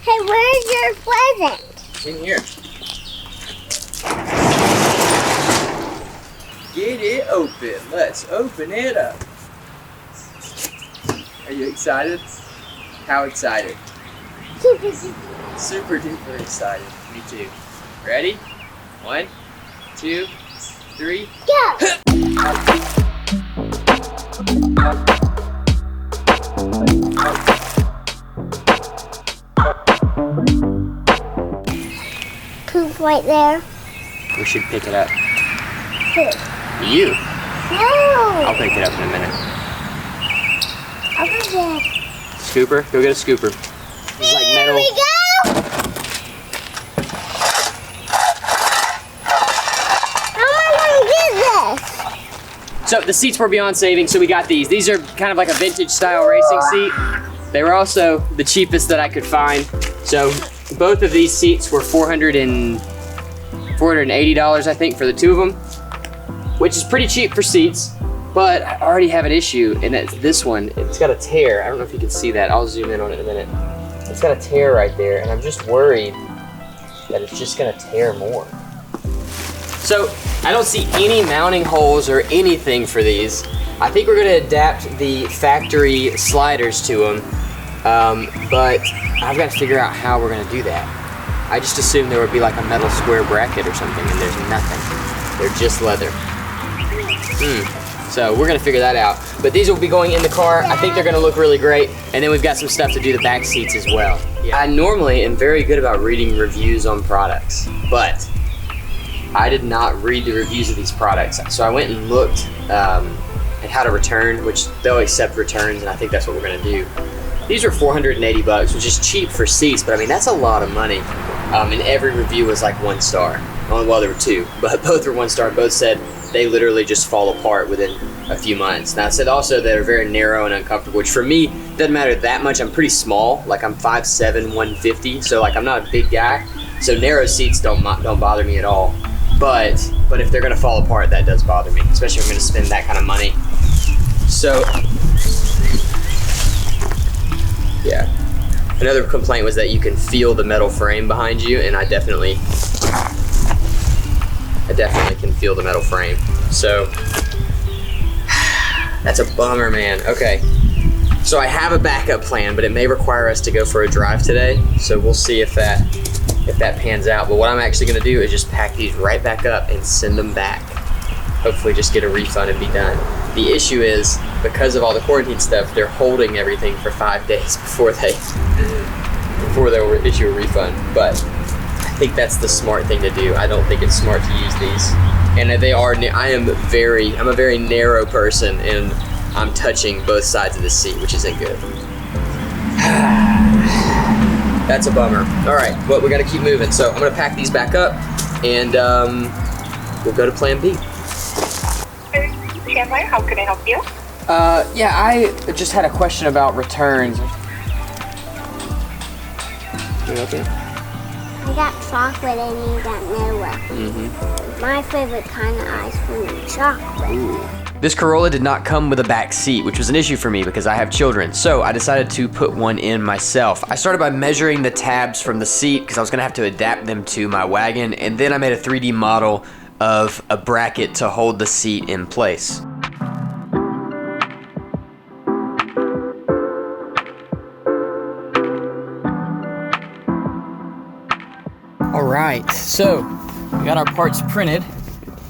Hey, where's your present? In here. Get it open. Let's open it up. Are you excited? How excited? Super duper excited. Me too. Ready? 1, 2, 3. Go! Poop right there. We should pick it up. Who? You. No! I'll pick it up in a minute. I'll go get Scooper? Go get a scooper. It's like metal. Here we go! How am I gonna get this? So the seats were beyond saving, so we got these. These are kind of like a vintage style racing seat. They were also the cheapest that I could find. So both of these seats were $480, I think, for the two of them, which is pretty cheap for seats. But I already have an issue, and that's this one. It's got a tear. I don't know if you can see that. I'll zoom in on it in a minute. It's got a tear right there, and I'm just worried that it's just gonna tear more. So I don't see any mounting holes or anything for these. I think we're gonna adapt the factory sliders to them, but I've got to figure out how we're gonna do that. I just assumed there would be like a metal square bracket or something, and there's nothing. They're just leather. So we're gonna figure that out. But these will be going in the car. I think they're gonna look really great. And then we've got some stuff to do the back seats as well. Yeah. I normally am very good about reading reviews on products, but I did not read the reviews of these products. So I went and looked at how to return, which they'll accept returns, and I think that's what we're gonna do. These are $480, which is cheap for seats, but I mean, that's a lot of money. And every review was like 1 star. Well, there were 2, but both were 1 star. Both said they literally just fall apart within a few months. Now, I said also they're very narrow and uncomfortable, which for me doesn't matter that much. I'm pretty small, like I'm 5'7", 150, so like I'm not a big guy. So narrow seats don't bother me at all. But if they're gonna fall apart, that does bother me, especially if I'm gonna spend that kind of money. So, yeah. Another complaint was that you can feel the metal frame behind you, and I definitely can feel the metal frame. So that's a bummer, man. Okay, so I have a backup plan, but it may require us to go for a drive today. So we'll see if that pans out. But what I'm actually gonna do is just pack these right back up and send them back. Hopefully just get a refund and be done. The issue is, because of all the quarantine stuff, they're holding everything for 5 days before they'll issue a refund. But I think that's the smart thing to do. I don't think it's smart to use these. And they are, I'm a very narrow person, and I'm touching both sides of the seat, which isn't good. That's a bummer. All right, well, we gotta keep moving. So I'm gonna pack these back up, and we'll go to plan B. Chandler, how can I help you? Yeah, I just had a question about returns. You okay? I got chocolate and you got Nilla. My favorite kind of ice cream is chocolate. Ooh. This Corolla did not come with a back seat, which was an issue for me because I have children. So I decided to put one in myself. I started by measuring the tabs from the seat because I was gonna have to adapt them to my wagon, and then I made a 3D model of a bracket to hold the seat in place. All right, so we got our parts printed.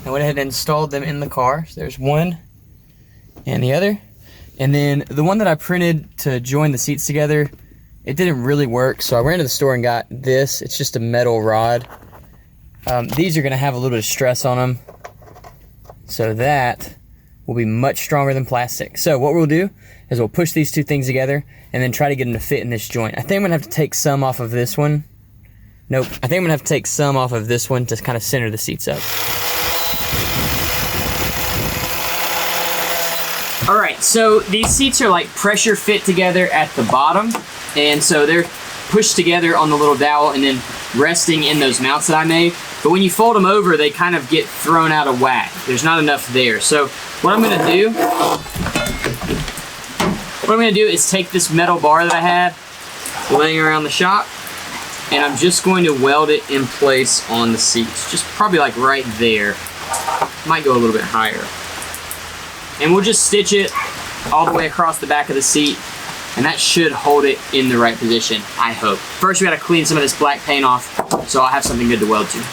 I went ahead and installed them in the car. So there's one and the other. And then the one that I printed to join the seats together, it didn't really work. So I ran to the store and got this. It's just a metal rod. These are gonna have a little bit of stress on them. So that will be much stronger than plastic. So what we'll do is we'll push these two things together and then try to get them to fit in this joint. I think I'm gonna have to take some off of this one. Nope, I think I'm gonna have to take some off of this one to kind of center the seats up. All right, so these seats are like pressure fit together at the bottom. And so they're pushed together on the little dowel and then resting in those mounts that I made. But when you fold them over, they kind of get thrown out of whack. There's not enough there. So what I'm gonna do is take this metal bar that I had laying around the shop, And I'm just going to weld it in place on the seats. Just probably like right there. Might go a little bit higher. And we'll just stitch it all the way across the back of the seat, and that should hold it in the right position, I hope. First we gotta clean some of this black paint off so I'll have something good to weld to.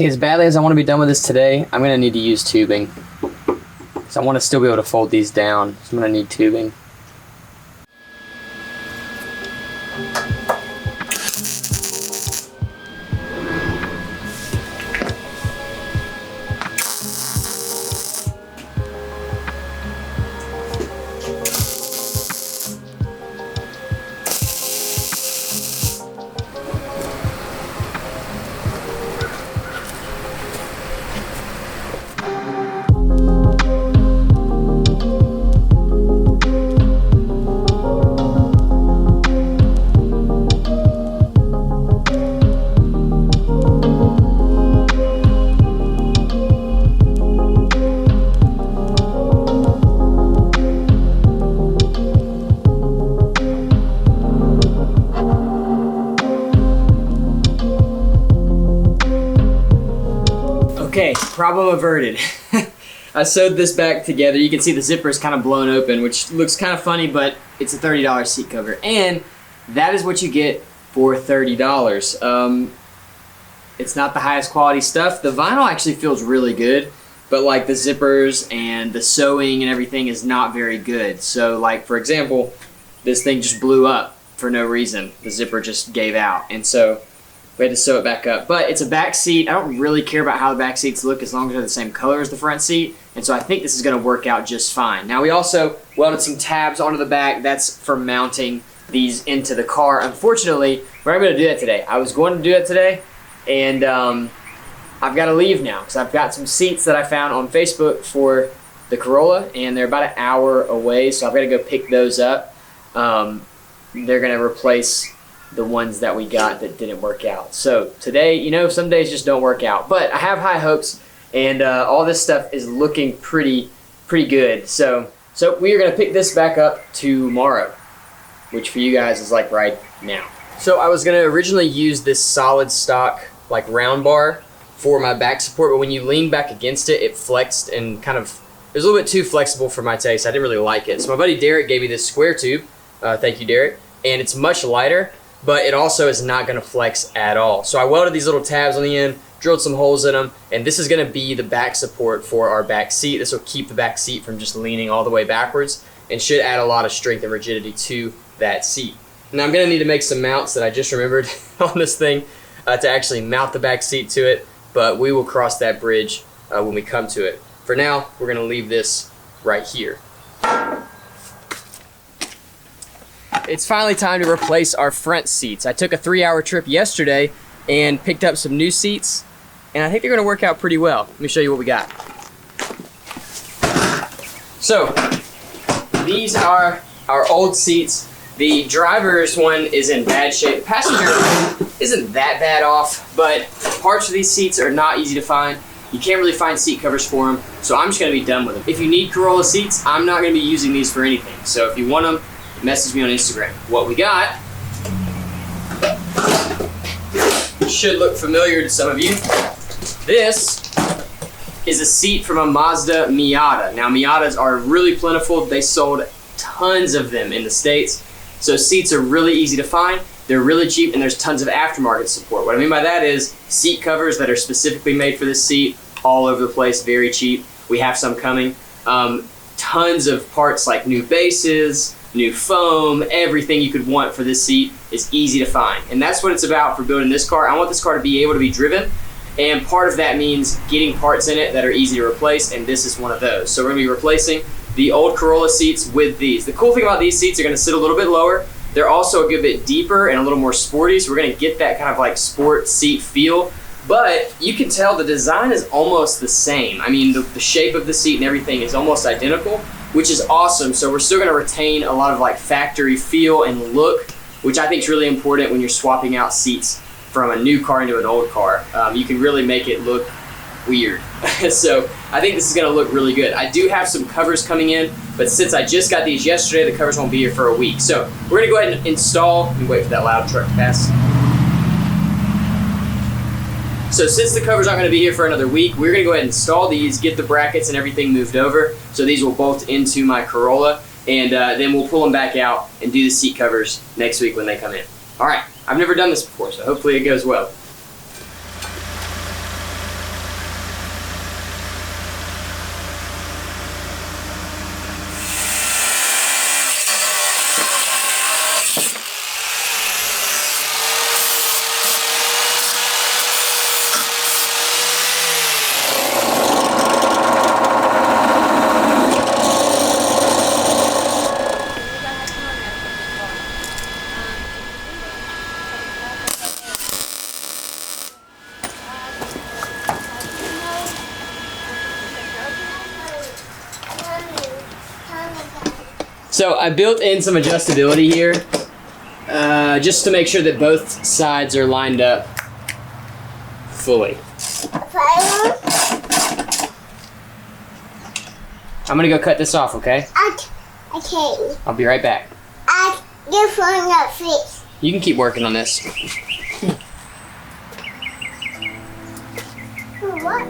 As badly as I want to be done with this today, I'm going to need to use tubing. So I want to still be able to fold these down, so I'm going to need tubing. Okay, problem averted. I sewed this back together. You can see the zipper is kind of blown open, which looks kind of funny, but it's a $30 seat cover. And that is what you get for $30. It's not the highest quality stuff. The vinyl actually feels really good, but like the zippers and the sewing and everything is not very good. So like, for example, this thing just blew up for no reason. The zipper just gave out. And so we had to sew it back up. But it's a back seat. I don't really care about how the back seats look as long as they're the same color as the front seat. And so I think this is gonna work out just fine. Now we also welded some tabs onto the back. That's for mounting these into the car. Unfortunately, we're not gonna do that today. I was going to do it today, and I've gotta leave now because I've got some seats that I found on Facebook for the Corolla, and they're about an hour away, so I've gotta go pick those up. They're gonna replace the ones that we got that didn't work out. So today, you know, some days just don't work out, but I have high hopes, and all this stuff is looking pretty good. So we are gonna pick this back up tomorrow, which for you guys is like right now. So I was gonna originally use this solid stock like round bar for my back support, but when you lean back against it, it flexed and kind of, it was a little bit too flexible for my taste. I didn't really like it. So my buddy Derek gave me this square tube, thank you Derek, and it's much lighter, but it also is not gonna flex at all. So I welded these little tabs on the end, drilled some holes in them, and this is gonna be the back support for our back seat. This will keep the back seat from just leaning all the way backwards and should add a lot of strength and rigidity to that seat. Now I'm gonna need to make some mounts that I just remembered on this thing to actually mount the back seat to it, but we will cross that bridge when we come to it. For now, we're gonna leave this right here. It's finally time to replace our front seats. I took a 3-hour trip yesterday and picked up some new seats, and I think they're gonna work out pretty well. Let me show you what we got. So, these are our old seats. The driver's one is in bad shape. The passenger isn't that bad off, but parts of these seats are not easy to find. You can't really find seat covers for them, so I'm just gonna be done with them. If you need Corolla seats, I'm not gonna be using these for anything. So if you want them, message me on Instagram. What we got should look familiar to some of you. This is a seat from a Mazda Miata. Now Miatas are really plentiful. They sold tons of them in the States, So seats are really easy to find, they're really cheap, and there's tons of aftermarket support. What I mean by that is seat covers that are specifically made for this seat, all over the place, very cheap. We have some coming. Tons of parts like new bases, new foam, everything you could want for this seat is easy to find. And that's what it's about for building this car. I want this car to be able to be driven, and part of that means getting parts in it that are easy to replace, and this is one of those. So we're gonna be replacing the old Corolla seats with these. The cool thing about these seats, are gonna sit a little bit lower. They're also a good bit deeper and a little more sporty, so we're gonna get that kind of like sport seat feel. But you can tell the design is almost the same. I mean, the shape of the seat and everything is almost identical, which is awesome. So we're still gonna retain a lot of like factory feel and look, which I think is really important when you're swapping out seats from a new car into an old car. You can really make it look weird. So I think this is gonna look really good. I do have some covers coming in, but since I just got these yesterday, the covers won't be here for a week. So we're gonna go ahead and install, let me wait for that loud truck to pass. So since the covers aren't gonna be here for another week, we're gonna go ahead and install these, get the brackets and everything moved over. So these will bolt into my Corolla, and then we'll pull them back out and do the seat covers next week when they come in. All right, I've never done this before, so hopefully it goes well. So I built in some adjustability here, just to make sure that both sides are lined up fully. I'm gonna go cut this off, okay? Okay. I'll be right back. You're throwing up fish. You can keep working on this. What?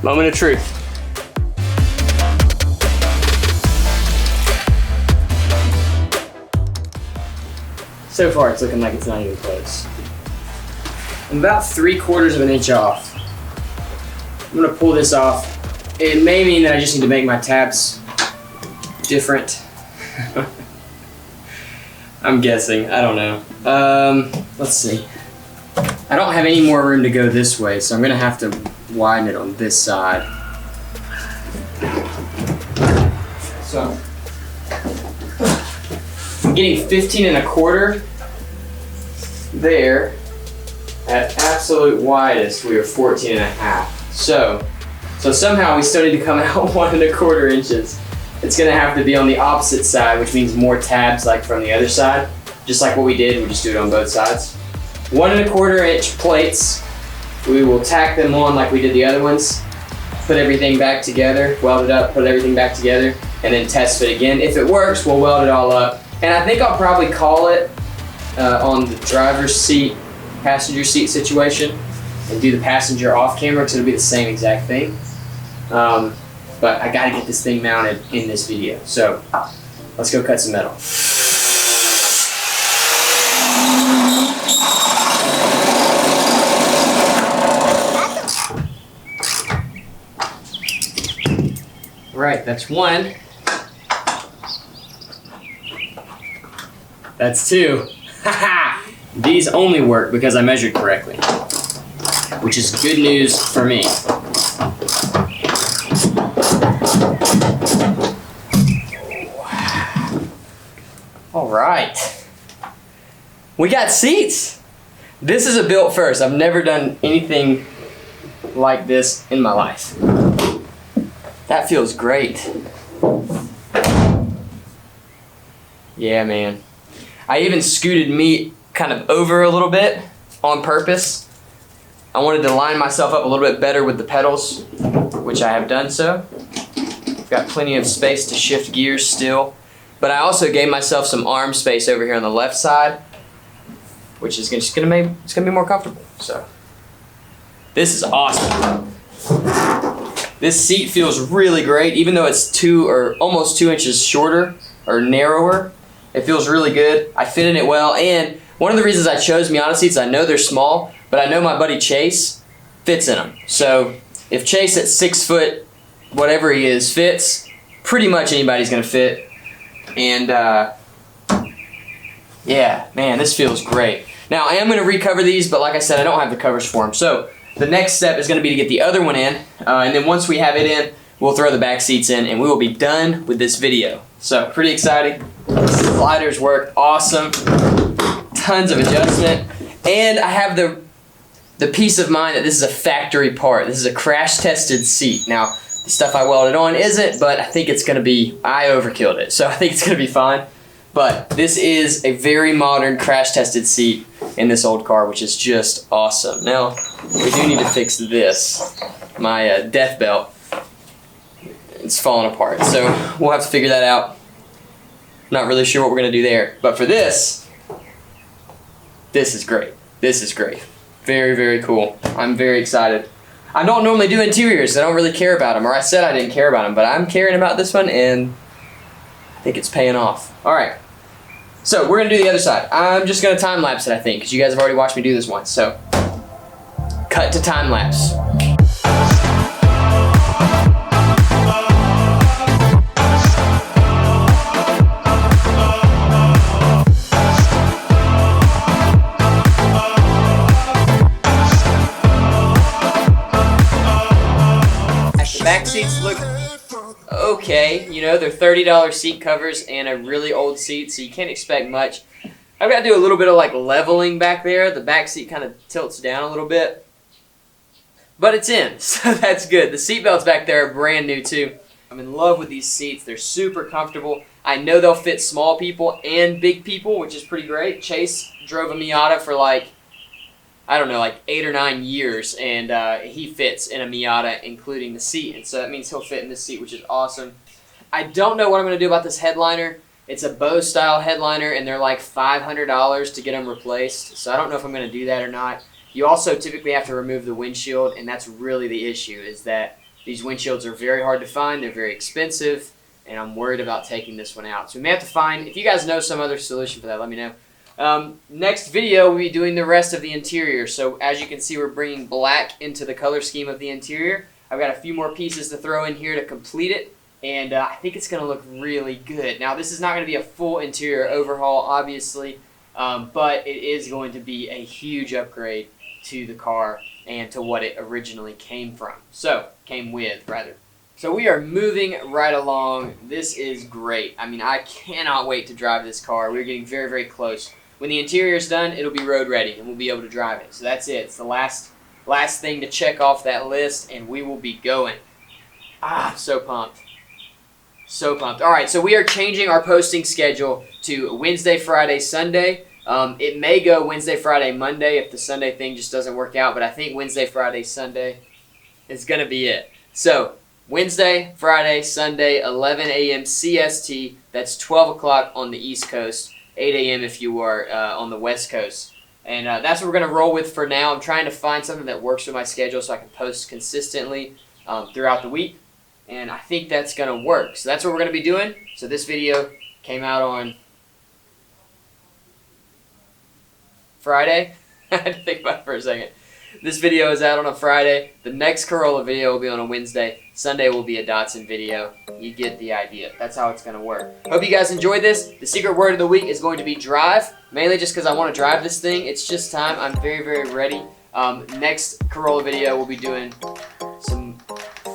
Moment of truth. So far, it's looking like it's not even close. I'm about 3/4 of an inch off. I'm gonna pull this off. It may mean that I just need to make my tabs different. I'm guessing, I don't know. Let's see. I don't have any more room to go this way, so I'm gonna have to widen it on this side. So I'm getting 15 1/4 there. At absolute widest, we are 14 1/2. So somehow we still need to come out 1 1/4 inches. It's gonna have to be on the opposite side, which means more tabs like from the other side. Just like what we did, we just do it on both sides. 1 1/4 inch plates. We will tack them on like we did the other ones. Put everything back together, weld it up, put everything back together, and then test fit again. If it works, we'll weld it all up. And I think I'll probably call it on the driver's seat, passenger seat situation, and do the passenger off camera because it'll be the same exact thing. But I gotta get this thing mounted in this video. So let's go cut some metal. Right, that's 1. That's 2. Haha! These only work because I measured correctly, which is good news for me. All right. We got seats. This is a built first. I've never done anything like this in my life. That feels great. Yeah, man. I even scooted meat kind of over a little bit on purpose. I wanted to line myself up a little bit better with the pedals, which I have done so. Got plenty of space to shift gears still. But I also gave myself some arm space over here on the left side which is just gonna make it's gonna be more comfortable. So this is awesome. This seat feels really great, even though it's 2 or almost 2 inches shorter or narrower. It feels really good. I fit in it well, and one of the reasons I chose Miata seats, I know they're small, but I know my buddy Chase fits in them. So if Chase at 6 foot, whatever he is, fits, pretty much anybody's gonna fit. And yeah, man, this feels great. Now I am gonna recover these, but like I said, I don't have the covers for them. So the next step is gonna be to get the other one in, and then once we have it in, we'll throw the back seats in and we will be done with this video. So pretty exciting. Sliders work awesome. Tons of adjustment. And I have the peace of mind that this is a factory part. This is a crash tested seat. Now, the stuff I welded on isn't, but I think it's gonna be, I overkilled it. So I think it's gonna be fine. But this is a very modern crash tested seat in this old car, which is just awesome. Now, we do need to fix this. My death belt, it's falling apart. So we'll have to figure that out. Not really sure what we're gonna do there. But for this is great. This is great. Very, very cool. I'm very excited. I don't normally do interiors. I don't really care about them, or I said I didn't care about them, but I'm caring about this one, and I think it's paying off. All right. So we're gonna do the other side. I'm just gonna time lapse it, I think, because you guys have already watched me do this once. So cut to time lapse. Back seats look okay, you know, they're $30 seat covers and a really old seat, so you can't expect much. I've got to do a little bit of like leveling back there. The back seat kind of tilts down a little bit, but it's in, so that's good. The seat belts back there are brand new too. I'm in love with these seats. They're super comfortable. I know they'll fit small people and big people, which is pretty great. Chase drove a Miata for like, I don't know, like 8 or 9 years, and he fits in a Miata, including the seat, and so that means he'll fit in this seat, which is awesome. I don't know what I'm going to do about this headliner. It's a Bose style headliner, and they're like $500 to get them replaced, so I don't know if I'm going to do that or not. You also typically have to remove the windshield, and that's really the issue, is that these windshields are very hard to find, they're very expensive, and I'm worried about taking this one out. So we may have to find, if you guys know some other solution for that, let me know. Next video, we'll be doing the rest of the interior. So as you can see, we're bringing black into the color scheme of the interior. I've got a few more pieces to throw in here to complete it, and I think it's going to look really good. Now, this is not going to be a full interior overhaul, obviously, but it is going to be a huge upgrade to the car and to what it originally came from. So, came with, rather. So we are moving right along. This is great. I mean, I cannot wait to drive this car. We're getting very, very close. When the interior is done, it'll be road ready, and we'll be able to drive it. So that's it. It's the last thing to check off that list, and we will be going. So pumped. So pumped. All right, so we are changing our posting schedule to Wednesday, Friday, Sunday. It may go Wednesday, Friday, Monday if the Sunday thing just doesn't work out, but I think Wednesday, Friday, Sunday is going to be it. So Wednesday, Friday, Sunday, 11 a.m. CST. That's 12 o'clock on the East Coast. 8 a.m. if you are on the West Coast. And that's what we're going to roll with for now. I'm trying to find something that works with my schedule so I can post consistently throughout the week. And I think that's going to work. So that's what we're going to be doing. So this video came out on Friday. I had to think about it for a second. This video is out on a Friday. The next Corolla video will be on a Wednesday. Sunday will be a Datsun video. You get the idea. That's how it's going to work. Hope you guys enjoyed this. The secret word of the week is going to be drive. Mainly just because I want to drive this thing. It's just time. I'm very, very ready. Next Corolla video, we'll be doing some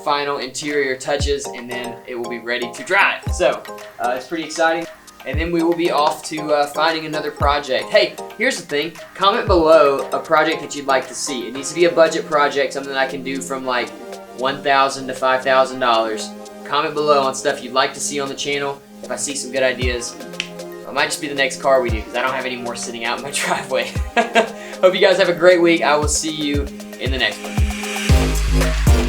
final interior touches, and then it will be ready to drive. So, it's pretty exciting. And then we will be off to finding another project. Hey, here's the thing. Comment below a project that you'd like to see. It needs to be a budget project, something that I can do from like $1,000 to $5,000. Comment below on stuff you'd like to see on the channel. If I see some good ideas, it might just be the next car we do, because I don't have any more sitting out in my driveway. Hope you guys have a great week. I will see you in the next one.